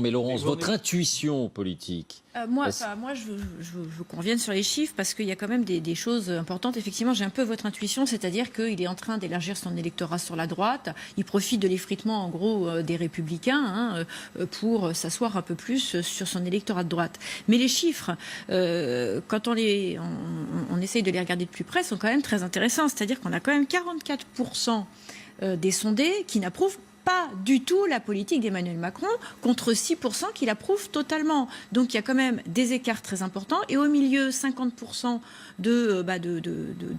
Mais Laurence, votre intuition politique. Moi, je veux qu'on revienne sur les chiffres parce qu'il y a quand même des choses importantes. Effectivement, j'ai un peu votre intuition, c'est-à-dire qu'il est en train d'élargir son électorat sur la droite. Il profite de l'effritement, en gros, des Républicains pour s'asseoir un peu plus sur son électorat de droite. Mais les chiffres, quand on essaye de les regarder de plus près, sont quand même très intéressants. C'est-à-dire qu'on a quand même 44% des sondés qui n'approuvent pas du tout la politique d'Emmanuel Macron, contre 6% qui l'approuvent totalement. Donc il y a quand même des écarts très importants. Et au milieu, 50% de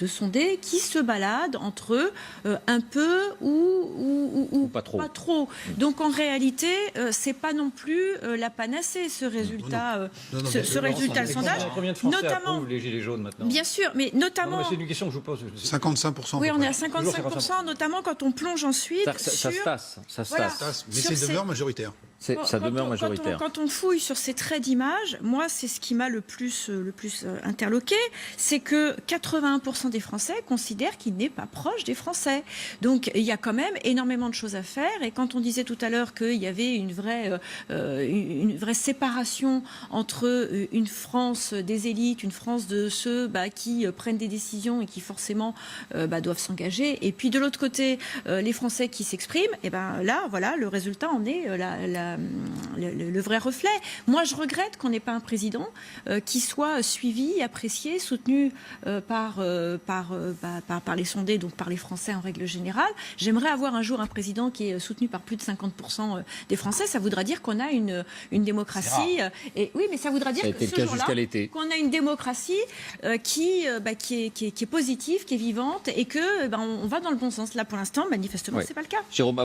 sondés qui se baladent entre un peu ou pas trop. Donc en réalité, c'est pas non plus la panacée, ce résultat, ce résultat de sondage. Combien de Français notamment approuvent les Gilets jaunes maintenant? Bien sûr, mais notamment... C'est une question que je vous pose. 55%. Oui, on est à 55%, notamment quand on plonge ensuite Ça se tasse. Mais c'est demeure majoritaire. Ça demeure majoritaire. Quand on fouille sur ces traits d'image, moi, c'est ce qui m'a le plus interloqué, c'est que 81% des Français considèrent qu'il n'est pas proche des Français. Donc, il y a quand même énormément de choses à faire. Et quand on disait tout à l'heure qu'il y avait une vraie séparation entre une France des élites, une France de ceux qui prennent des décisions et qui forcément doivent s'engager, et puis de l'autre côté, les Français qui s'expriment, et là, voilà, le résultat en est le vrai reflet. Moi, je regrette qu'on n'ait pas un président qui soit suivi, apprécié, soutenu par les sondés, donc par les Français en règle générale. J'aimerais avoir un jour un président qui est soutenu par plus de 50% des Français. Ça voudra dire qu'on a une démocratie. Et oui, mais ça voudra dire que ce jour-là, qu'on a une démocratie qui est positive, qui est vivante, et que on va dans le bon sens. Là, pour l'instant, manifestement, c'est pas le cas. Jérôme